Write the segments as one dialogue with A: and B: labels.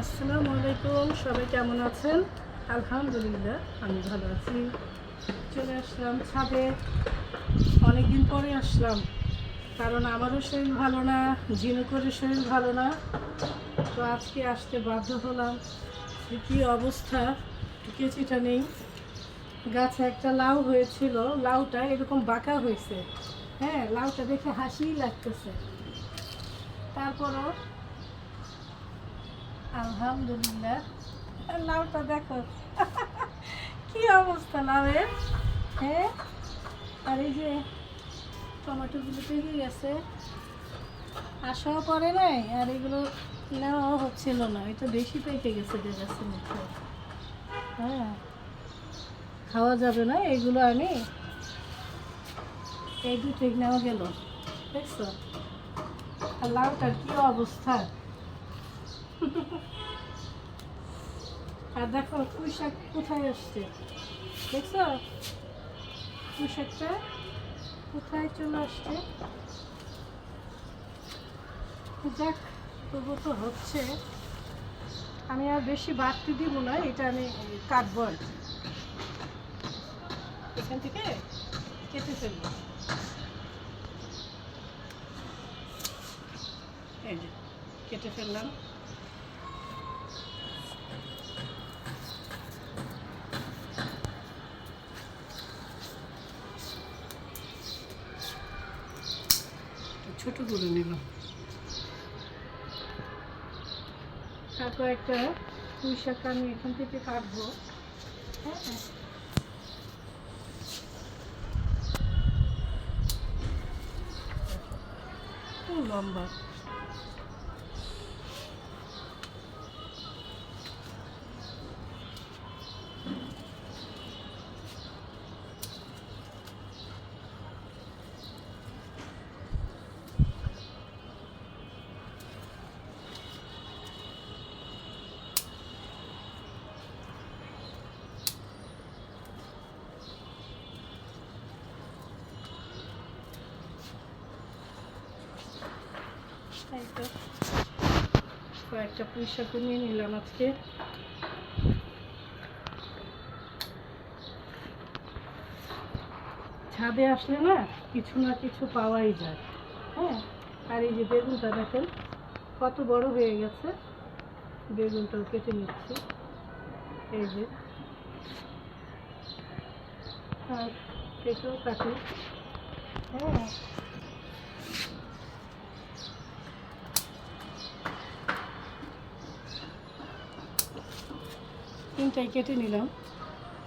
A: আসসালামু আলাইকুম, সবাই কেমন আছেন? আলহামদুলিল্লাহ আমি ভালো আছি। চলে আসলাম ছাদে, অনেকদিন পরে আসলাম, কারণ আমারও শরীর ভালো না, ঝিনুকেরও শরীর ভালো না। তো আজকে আসতে বাধ্য হলাম। কী অবস্থা, কেচিটা নেই। গাছে একটা লাউ হয়েছিল, লাউটা এরকম বাঁকা হয়েছে। হ্যাঁ, লাউটা দেখে হাসিই লাগতেছে। তারপরও আলহামদুলিল্লাহ, লাউটা দেখো কি অবস্থা লাউয়ের। হ্যাঁ, আর এই যে টমেটোগুলো পেকে গেছে, আসাও পড়ে নাই, আর এগুলো নেওয়াও হচ্ছিল না, এটা বেশি পেকে গেছে যে গাছের মধ্যে। হ্যাঁ, খাওয়া যাবে না এগুলো। আমি এই দুটো নেওয়া গেল, দেখছো? আর লাউটার কি অবস্থা। আর দেখো পুঁই শাক কোথায় আসছে, দেখছো? পুঁই শাকটা কোথায় চলে আসছে। যাক, তবু তো হচ্ছে। আমি আর বেশি বাড়তি দিব না, এটা আমি কাটবো আর কি। এখান থেকে কেটে ফেলবো। এই যে কেটে ফেললাম। ছোট করে নিলাম। তারপর একটা পুঁই শাক আমি এখান থেকে কাটবো। হ্যাঁ, খুব লম্বা। এই তো কয়েকটা পুঁই শাক নিয়ে নিলাম আজকে। ছাদে আসলে না কিছু না কিছু পাওয়াই যায়। হ্যাঁ, আর এই যে বেগুনটা দেখেন কত বড় হয়ে গেছে, বেগুনটাও কেটে নিচ্ছি। এই যে, আর কেটেও কাটি। হ্যাঁ, তিনটাই কেটে নিলাম।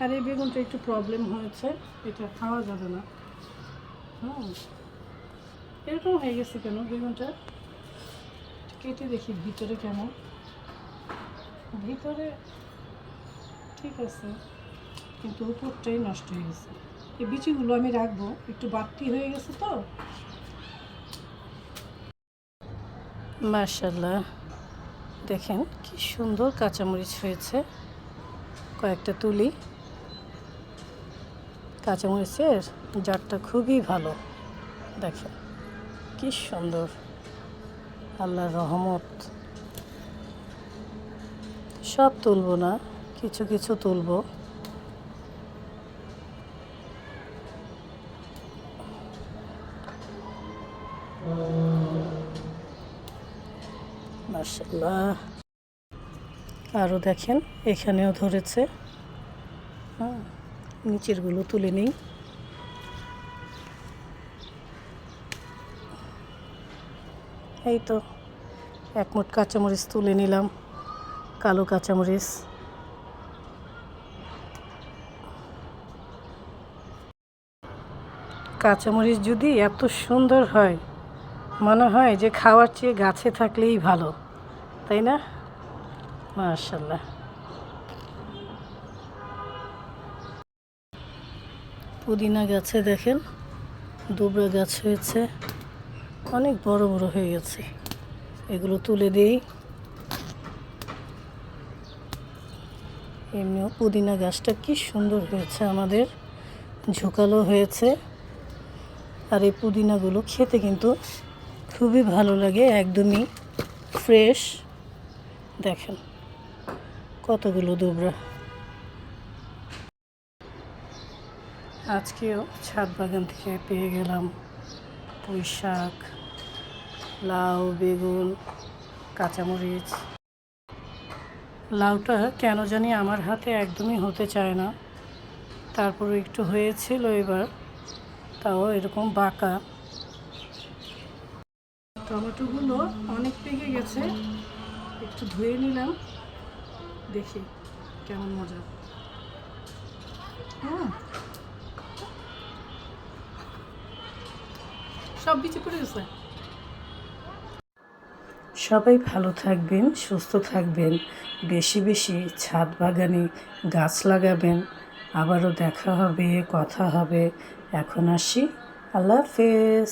A: আর এই বেগুনটা একটু প্রবলেম হয়েছে, এটা খাওয়া যাবে না। এরকম হয়ে গেছে কেন বেগুনটা? কেটে দেখি ভিতরে কেমন। ভিতরে ঠিক আছে, কিন্তু উপরটাই নষ্ট হয়ে গেছে। এই বিচিগুলো আমি রাখবো, একটু বাড়তি হয়ে গেছে তো। মাশাআল্লাহ, দেখেন কি সুন্দর কাঁচামরিচ হয়েছে। কয়েকটা তুলি। কাঁচামরিচের জারটা খুবই ভালো, দেখেন কি সুন্দর, আল্লাহর রহমত। সব তুলবো না, কিছু কিছু তুলবো। মাশাআল্লাহ, আরও দেখেন এখানেও ধরেছে। নিচেরগুলো তুলে নিই। এই তো এক মুঠ কাঁচামরিচ তুলে নিলাম, কালো কাঁচামরিচ। কাঁচামরিচ যদি এত সুন্দর হয়, মনে হয় যে খাওয়ার চেয়ে গাছে থাকলেই ভালো, তাই না? মাশাআল্লাহ, পুদিনা গাছে দেখেন দুবরা গাছ হয়েছে, অনেক বড় বড় হয়ে গেছে। এগুলো তুলে দিই। এমনিও পুদিনা গাছটা কি সুন্দর হয়েছে, আমাদের ঝোঁকালো হয়েছে। আর এই পুদিনাগুলো খেতে কিন্তু খুবই ভালো লাগে, একদমই ফ্রেশ। দেখেন কতগুলো দুবরা। আজকেও ছাদ বাগান থেকে পেয়ে গেলাম পুঁই শাক, লাউ, বেগুন, কাঁচামরিচ। লাউটা কেন জানি আমার হাতে একদমই হতে চায় না, তারপরে একটু হয়েছিল এবার, তাও এরকম বাঁকা। টমেটোগুলো অনেক পেকে গেছে, একটু ধুয়ে নিলাম, দেখি কেমন মজা। সব বিচি পড়ে গেছে। সবাই ভালো থাকবেন, সুস্থ থাকবেন, বেশি বেশি ছাদ বাগানে গাছ লাগাবেন। আবারও দেখা হবে, কথা হবে। এখন আসি, আল্লাহ হাফেজ।